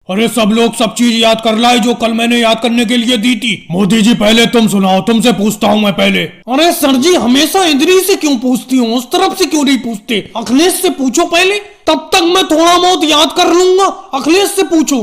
अरे सब लोग सब चीज याद कर लाए जो कल मैंने याद करने के लिए दी थी। मोदी जी पहले तुम सुनाओ, तुमसे पूछता हूँ मैं पहले। अरे सर जी हमेशा इंद्री से क्यों पूछती हूँ, उस तरफ से क्यों नहीं पूछते? अखिलेश से पूछो पहले, तब तक मैं थोड़ा बहुत याद कर लूंगा। अखिलेश से पूछो।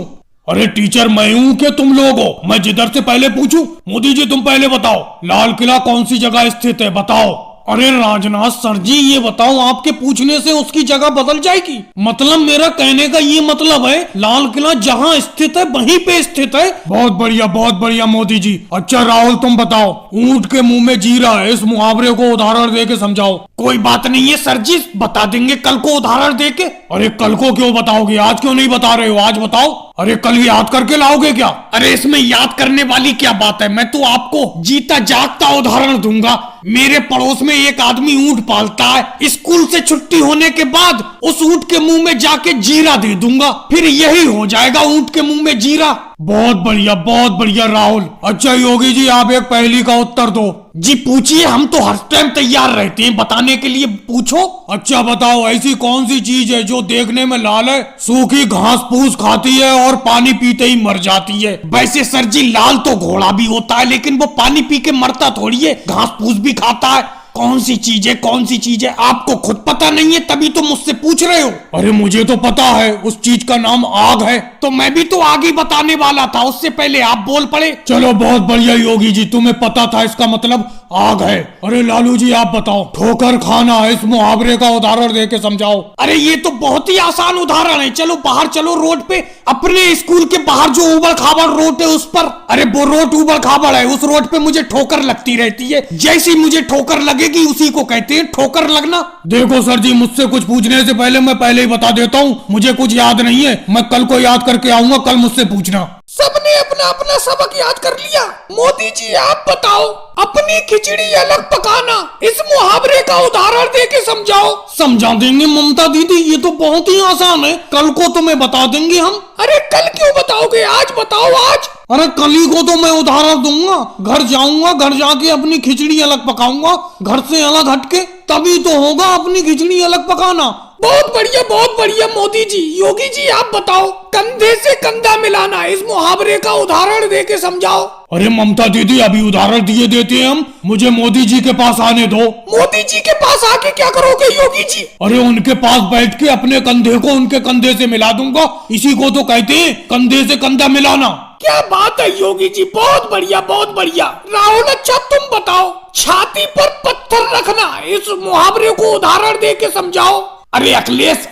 अरे टीचर मैं हूँ कि तुम लोग हो? मैं जिधर से पहले पूछूं? मोदी जी तुम पहले बताओ, लाल किला कौन सी जगह स्थित है, बताओ। अरे राजनाथ सर जी ये बताओ, आपके पूछने से उसकी जगह बदल जाएगी? मतलब मेरा कहने का ये मतलब है लाल किला जहाँ स्थित है वहीं पे स्थित है। बहुत बढ़िया मोदी जी। अच्छा राहुल तुम बताओ, ऊंट के मुंह में जीरा है, इस मुहावरे को उदाहरण दे के समझाओ। कोई बात नहीं है सर जी, बता देंगे कल को उदाहरण दे के। अरे कल को क्यों बताओगे, आज क्यों नहीं बता रहे हो? आज बताओ। अरे कल याद करके लाओगे क्या? अरे इसमें याद करने वाली क्या बात है, मैं तो आपको जीता जागता उदाहरण दूंगा। मेरे पड़ोस में एक आदमी ऊंट पालता है, स्कूल से छुट्टी होने के बाद उस ऊंट के मुंह में जाके जीरा दे दूंगा, फिर यही हो जाएगा ऊंट के मुंह में जीरा। बहुत बढ़िया राहुल। अच्छा योगी जी आप एक पहेली का उत्तर दो। जी पूछिए, हम तो हर टाइम तैयार रहते हैं बताने के लिए, पूछो। अच्छा बताओ, ऐसी कौन सी चीज है जो देखने में लाल है, सूखी घास फूस खाती है और पानी पीते ही मर जाती है? वैसे सर जी लाल तो घोड़ा भी होता है, लेकिन वो पानी पी के मरता थोड़ी है, घास फूस भी खाता है। कौन सी चीज है, कौन सी चीज है? आपको खुद पता नहीं है तभी तो मुझसे पूछ रहे हो। अरे मुझे तो पता है, उस चीज का नाम आग है। तो मैं भी तो आग ही बताने वाला था, उससे पहले आप बोल पड़े। चलो बहुत बढ़िया योगी जी, तुम्हें पता था, इसका मतलब आग है। अरे लालू जी आप बताओ, ठोकर खाना, इस मुहावरे का उदाहरण दे के समझाओ। अरे ये तो बहुत ही आसान उदाहरण है, चलो बाहर चलो, रोड पे, अपने स्कूल के बाहर जो उबड़ खाबड़ रोड है उस पर। अरे वो रोड उबड़ खाबड़ है, उस रोड पे मुझे ठोकर लगती रहती है, जैसी मुझे ठोकर लगेगी उसी को कहते हैं ठोकर लगना। देखो सर जी, मुझसे कुछ पूछने से पहले मैं पहले ही बता देता हूँ, मुझे कुछ याद नहीं है, मैं कल को याद करके आऊंगा, कल मुझसे पूछना। सबने अपना अपना सबक याद कर लिया। मोदी जी आप बताओ, अपनी खिचड़ी अलग पकाना, इस मुहावरे का उदाहरण दे के समझाओ। समझा देंगे ममता दीदी, ये तो बहुत ही आसान है, कल को तुम्हें बता देंगे हम। अरे कल क्यों बताओगे, आज बताओ आज। अरे कल ही को तो मैं उदाहरण दूंगा, घर जाऊंगा, घर जाके अपनी खिचड़ी अलग पकाऊंगा, घर से अलग हटके, तभी तो होगा अपनी खिचड़ी अलग पकाना। बहुत बढ़िया मोदी जी। योगी जी आप बताओ, कंधे से कंधा मिलाना, इस मुहावरे का उदाहरण दे के समझाओ। अरे ममता दीदी अभी उदाहरण दिए देते हैं हम, मुझे मोदी जी के पास आने दो। मोदी जी के पास आके क्या करोगे योगी जी? अरे उनके पास बैठ के अपने कंधे को उनके कंधे से मिला दूंगा, इसी को तो कहते हैं कंधे से कंधा मिलाना। क्या बात है योगी जी, बहुत बढ़िया। राहुल अच्छा तुम बताओ, छाती पर पत्थर रखना, इस मुहावरे को उदाहरण दे के समझाओ। अरे अखिलेश,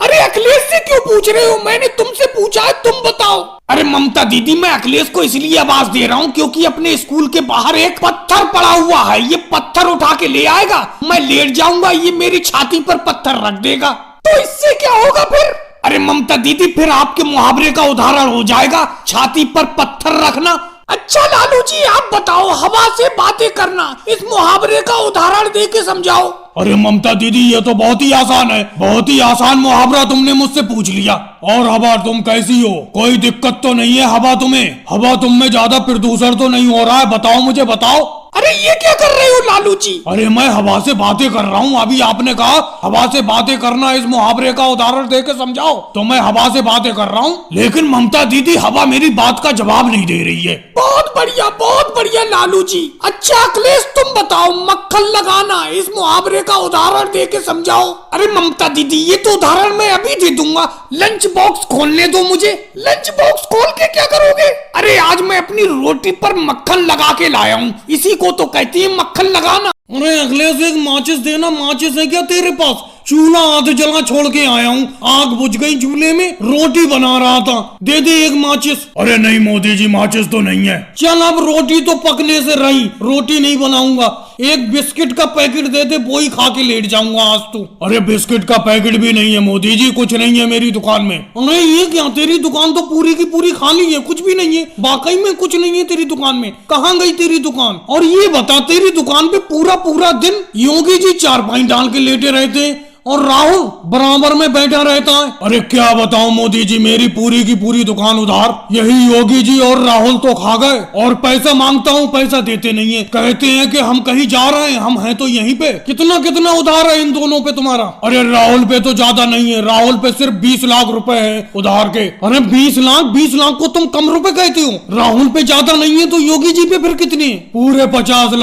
अरे अखिलेश से क्यों पूछ रहे हो, मैंने तुमसे पूछा है, तुम बताओ। अरे ममता दीदी मैं अखिलेश को इसलिए आवाज दे रहा हूँ क्योंकि अपने स्कूल के बाहर एक पत्थर पड़ा हुआ है, ये पत्थर उठा के ले आएगा, मैं लेट जाऊंगा, ये मेरी छाती पर पत्थर रख देगा, तो इससे क्या होगा फिर? अरे ममता दीदी फिर आपके मुहावरे का उदाहरण हो जाएगा छाती पर पत्थर रखना। अच्छा लालू जी आप बताओ, हवा से बातें करना, इस मुहावरे का उदाहरण दे के समझाओ। अरे ममता दीदी ये तो बहुत ही आसान है, बहुत ही आसान मुहावरा तुमने मुझसे पूछ लिया। और हवा तुम कैसी हो, कोई दिक्कत तो नहीं है हवा तुम्हें? हवा तुम में ज्यादा प्रदूषण तो नहीं हो रहा है, बताओ मुझे बताओ। अरे ये क्या कर रहे हो लालू जी? अरे मैं हवा से बातें कर रहा हूँ, अभी आपने कहा हवा से बातें करना, इस मुहावरे का उदाहरण दे के समझाओ, तो मैं हवा से बातें कर रहा हूँ, लेकिन ममता दीदी हवा मेरी बात का जवाब नहीं दे रही है। बहुत बढ़िया लालू जी। अच्छा अखिलेश तुम बताओ, मक्खन लगाना, इस मुहावरे का उदाहरण दे के समझाओ। अरे ममता दीदी ये तो उदाहरण मैं अभी दे दूंगा, लंच बॉक्स खोलने दो मुझे। लंच बॉक्स खोल के क्या करोगे? अरे आज मैं अपनी रोटी पर मक्खन लगा के लाया हूँ, इसी को तो कहती है मक्खन लगाना। अरे अखिलेश एक माचिस देना, माचिस है क्या तेरे पास? चूल्हा आध जला छोड़ के आया हूँ, आग बुझ गई चूल्हे में, रोटी बना रहा था, दे दे एक माचिस। अरे नहीं मोदी जी माचिस तो नहीं है। चल अब रोटी तो पकने से रही, रोटी नहीं बनाऊंगा, एक बिस्किट का पैकेट दे दे, वो ही खा के लेट जाऊंगा आज तो। अरे बिस्किट का पैकेट भी नहीं है मोदी जी, कुछ नहीं है मेरी दुकान में। अरे ये क्या, तेरी दुकान तो पूरी की पूरी खाली है, कुछ भी नहीं है, वाकई में कुछ नहीं है तेरी दुकान में, कहाँ गई तेरी दुकान? और ये बता तेरी दुकान पे पूरा दिन योगी जी चारपाई डाल के लेटे रहते हैं, और राहुल बराबर में बैठा रहता है। अरे क्या बताऊं मोदी जी, मेरी पूरी की पूरी दुकान उधार। यही योगी जी और राहुल तो खा गए, और पैसा मांगता हूँ पैसा देते नहीं है। कहते हैं कि हम कहीं जा रहे हैं, हम हैं तो यहीं पे। कितना कितना उधार है इन दोनों पे तुम्हारा? अरे राहुल पे तो ज्यादा नहीं है, राहुल पे सिर्फ 20 लाख रुपए है उधार के। अरे 20 लाख को तुम कम रुपए कहते हो? राहुल पे ज्यादा नहीं है तो योगी जी पे फिर कितने? पूरे 50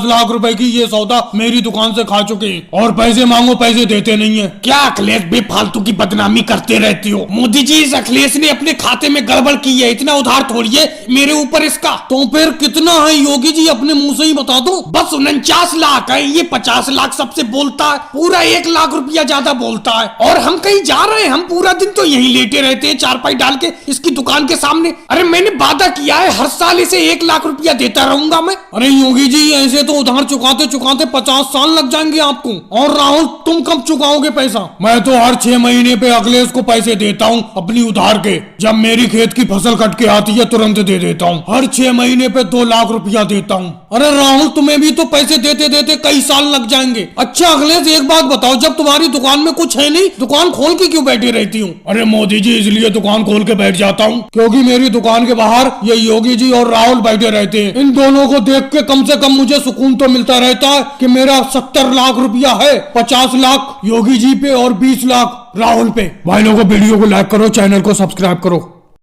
लाख रुपए की ये सौदा मेरी दुकान से खा चुके हैं, और पैसे मांगो पैसे देते नहीं है। क्या अखिलेश बेफालतू की बदनामी करते रहती हो? मोदी जी, इस अखिलेश ने अपने खाते में गड़बड़ की है, इतना उधार थोड़ी है मेरे ऊपर इसका। तो फिर कितना है योगी जी, अपने मुंह से ही बता दो। बस 49 लाख है, ये 50 लाख सबसे बोलता है, पूरा 1 लाख रुपया ज्यादा बोलता है। और हम कहीं जा रहे हैं, हम पूरा दिन तो यहीं लेटे रहते हैं चारपाई डाल के इसकी दुकान के सामने। अरे मैंने वादा किया है हर साल इसे 1 लाख रुपया देता रहूंगा मैं। अरे योगी जी, ऐसे तो उधार चुकाते चुकाते 50 साल लग जाएंगे आपको। और राहुल, तुम कब चुकाओगे पैसा? मैं तो हर 6 महीने पे अखिलेश को पैसे देता हूँ अपनी उधार के। जब मेरी खेत की फसल कट के आती है तुरंत दे देता हूँ। हर 6 महीने पे 2 लाख रुपया देता हूँ। अरे राहुल, तुम्हें भी तो पैसे देते देते कई साल लग जाएंगे। अच्छा अखिलेश, एक बात बताओ, जब तुम्हारी दुकान में कुछ है नहीं, दुकान खोल के क्यों बैठी रहती हूँ? अरे मोदी जी, इसलिए दुकान खोल के बैठ जाता हूँ क्योंकि मेरी दुकान के बाहर ये योगी जी और राहुल बैठे रहते हैं। इन दोनों को देख के कम से कम मुझे सुकून तो मिलता रहता है कि मेरा 70 लाख रुपया है, 50 लाख योगी जी पे और 20 लाख राहुल पे। भाई लोगों, वीडियो को लाइक करो, चैनल को सब्सक्राइब करो।